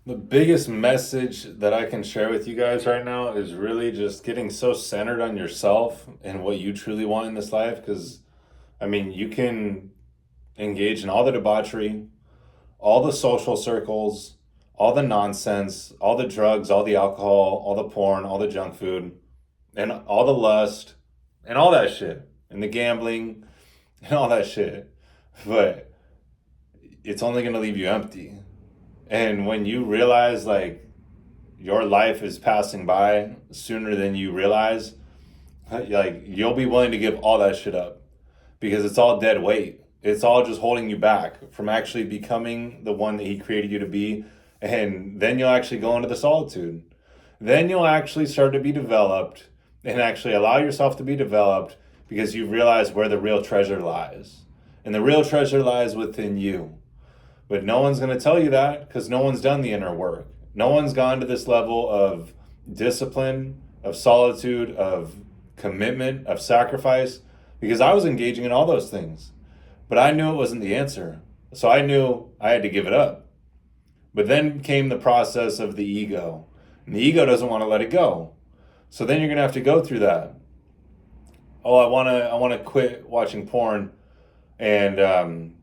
The biggest message that I can share with you guys right now is really just getting so centered on yourself and what you truly want in this life. Because, I mean, you can engage in all the debauchery, all the social circles, all the nonsense, all the drugs, all the alcohol, all the porn, all the junk food, and all the lust, and all that shit, and the gambling, and all that shit. But it's only going to leave you empty. And when you realize like your life is passing by sooner than you realize, like you'll be willing to give all that shit up because it's all dead weight. It's all just holding you back from actually becoming the one that he created you to be. And then you'll actually go into the solitude. Then you'll actually start to be developed and actually allow yourself to be developed because you realize where the real treasure lies. And the real treasure lies within you. But no one's going to tell you that because no one's done the inner work. No one's gone to this level of discipline, of solitude, of commitment, of sacrifice, because I was engaging in all those things. But I knew it wasn't the answer. So I knew I had to give it up. But then came the process of the ego. And the ego doesn't want to let it go. So then you're going to have to go through that. Oh, I want to quit watching porn and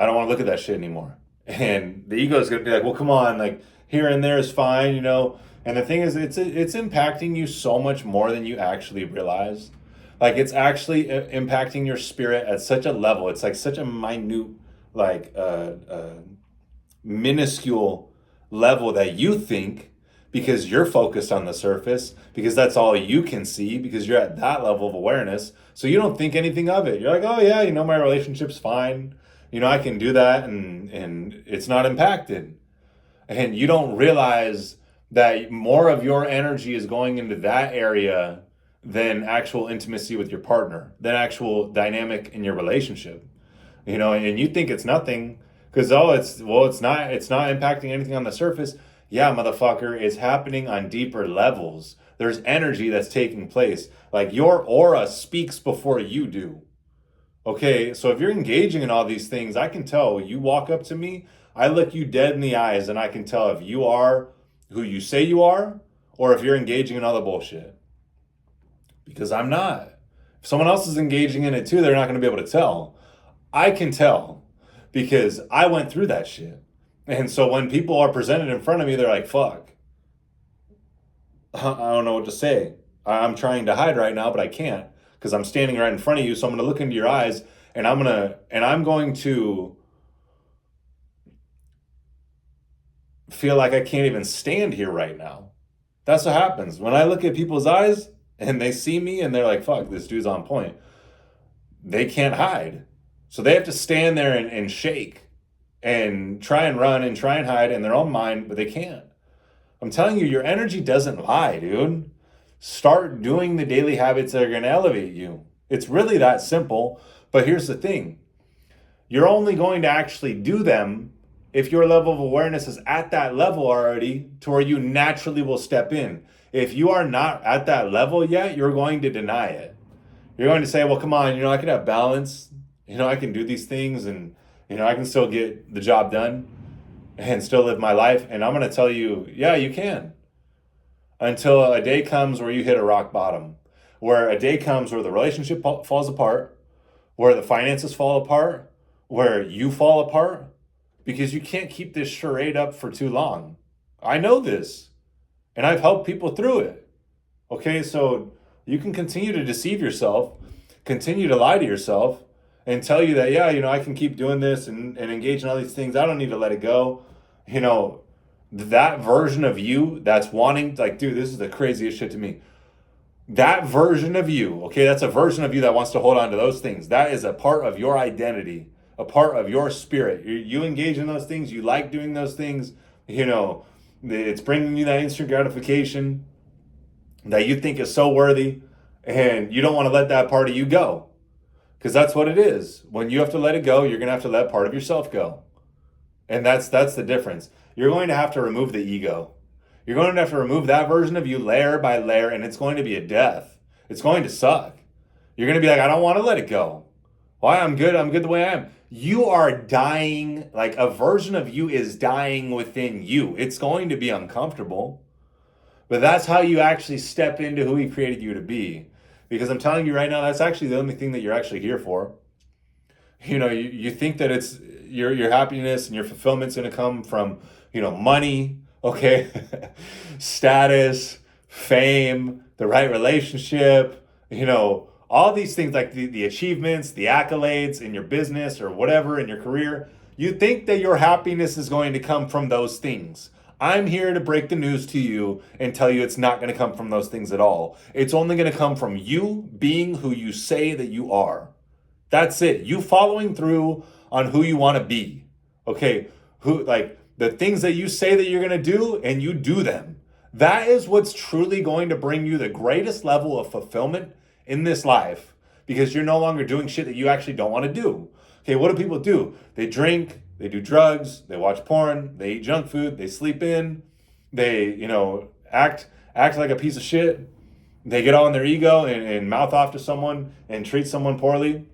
I don't want to look at that shit anymore. And the ego is going to be like, well, come on, like here and there is fine, you know. And the thing is, it's impacting you so much more than you actually realize. Like it's actually impacting your spirit at such a level. It's like such a minute, like minuscule level that you think because you're focused on the surface, because that's all you can see, because you're at that level of awareness. So you don't think anything of it. You're like, oh yeah, you know, my relationship's fine. You know, I can do that and it's not impacted. And you don't realize that more of your energy is going into that area than actual intimacy with your partner, than actual dynamic in your relationship. You know, and you think it's nothing because it's not impacting anything on the surface. Yeah, motherfucker, it's happening on deeper levels. There's energy that's taking place. Like your aura speaks before you do. Okay, so if you're engaging in all these things, I can tell. You walk up to me, I look you dead in the eyes, and I can tell if you are who you say you are or if you're engaging in other bullshit. Because I'm not. If someone else is engaging in it too, they're not going to be able to tell. I can tell because I went through that shit. And so when people are presented in front of me, they're like, fuck, I don't know what to say. I'm trying to hide right now, but I can't because I'm standing right in front of you. So I'm going to look into your eyes and I'm going to feel like I can't even stand here right now. That's what happens. When I look at people's eyes and they see me and they're like, fuck, this dude's on point. They can't hide. So they have to stand there and shake and try and run and try and hide in their own mind, but they can't. I'm telling you, your energy doesn't lie, dude. Start doing the daily habits that are going to elevate you. It's really that simple. But here's the thing. You're only going to actually do them if your level of awareness is at that level already to where you naturally will step in. If you are not at that level yet, you're going to deny it. You're going to say, well, come on, you know, I can have balance. You know, I can do these things and, you know, I can still get the job done and still live my life. And I'm going to tell you, yeah, you can. Until a day comes where you hit a rock bottom, where a day comes where the relationship falls apart, where the finances fall apart, where you fall apart, because you can't keep this charade up for too long. I know this, and I've helped people through it. Okay, so you can continue to deceive yourself, continue to lie to yourself, and tell you that, yeah, you know, I can keep doing this and engage in all these things. I don't need to let it go. You know, that version of you that's wanting, like, dude, this is the craziest shit to me. That version of you, okay, that's a version of you that wants to hold on to those things. That is a part of your identity, a part of your spirit. You engage in those things. You like doing those things. You know, it's bringing you that instant gratification that you think is so worthy. And you don't want to let that part of you go. Because that's what it is. When you have to let it go, you're going to have to let part of yourself go. And that's the difference. You're going to have to remove the ego. You're going to have to remove that version of you layer by layer, and it's going to be a death. It's going to suck. You're going to be like, I don't want to let it go. Why? I'm good the way I am. you are dying, like a version of you is dying within you. It's going to be uncomfortable, but that's how you actually step into who he created you to be. Because I'm telling you right now, that's actually the only thing that you're actually here for. You think that it's your happiness and your fulfillment's going to come from, money, okay, status, fame, the right relationship, all these things like the achievements, the accolades in your business or whatever in your career. You think that your happiness is going to come from those things. I'm here to break the news to you and tell you it's not going to come from those things at all. It's only going to come from you being who you say that you are. That's it. You following through on who you want to be. Okay? Who, like, the things that you say that you're going to do and you do them. That is what's truly going to bring you the greatest level of fulfillment in this life, because you're no longer doing shit that you actually don't want to do. Okay, what do people do? They drink, they do drugs, they watch porn, they eat junk food, they sleep in, they, act like a piece of shit. They get on their ego and mouth off to someone and treat someone poorly.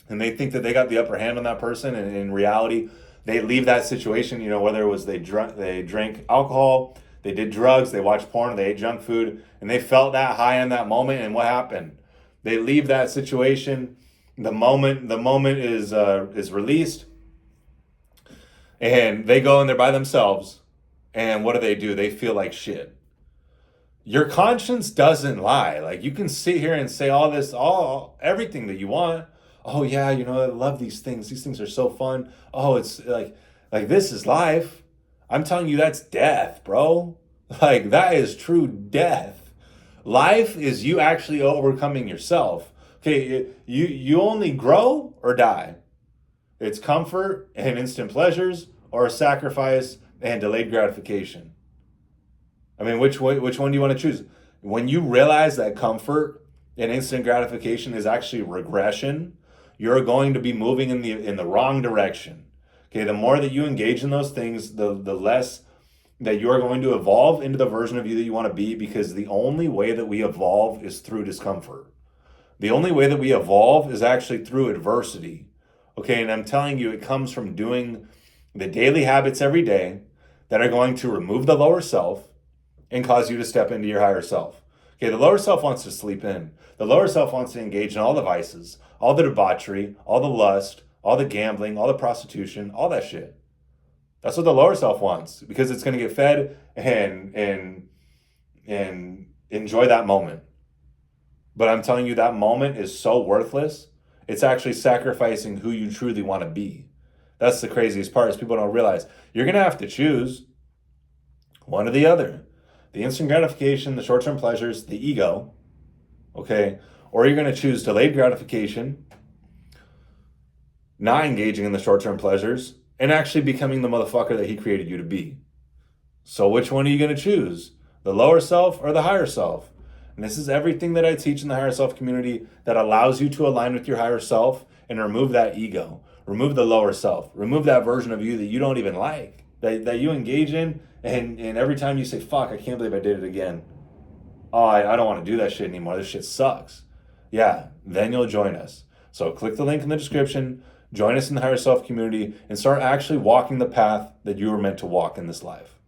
And they think that they got the upper hand on that person. And in reality, they leave that situation, whether it was they drank alcohol, they did drugs, they watched porn, they ate junk food, and they felt that high in that moment. And what happened? They leave that situation. The moment is released, and they go and they're by themselves. And what do? They feel like shit. Your conscience doesn't lie. Like, you can sit here and say everything that you want. Oh yeah, I love these things. These things are so fun. Oh, it's like this is life. I'm telling you, that's death, bro. Like, that is true death. Life is you actually overcoming yourself. Okay, you only grow or die. It's comfort and instant pleasures, or sacrifice and delayed gratification. I mean, which one do you want to choose? When you realize that comfort and instant gratification is actually regression, you're going to be moving in the wrong direction. Okay, the more that you engage in those things, the less that you're going to evolve into the version of you that you want to be, because the only way that we evolve is through discomfort. The only way that we evolve is actually through adversity. Okay, and I'm telling you, it comes from doing the daily habits every day that are going to remove the lower self and cause you to step into your higher self. Okay, the lower self wants to sleep in. The lower self wants to engage in all the vices, all the debauchery, all the lust, all the gambling, all the prostitution, all that shit. That's what the lower self wants, because it's going to get fed and enjoy that moment. But I'm telling you, that moment is so worthless. It's actually sacrificing who you truly want to be. That's the craziest part, is people don't realize you're going to have to choose one or the other. The instant gratification, the short-term pleasures, the ego, okay? Or you're going to choose delayed gratification, not engaging in the short-term pleasures, and actually becoming the motherfucker that he created you to be. So which one are you going to choose? The lower self or the higher self? And this is everything that I teach in the higher self community that allows you to align with your higher self and remove that ego, remove the lower self, remove that version of you that you don't even like, that you engage in, and every time you say, fuck, I can't believe I did it again. Oh, I don't want to do that shit anymore. This shit sucks. Yeah, then you'll join us. So click the link in the description, join us in the higher self community, and start actually walking the path that you were meant to walk in this life.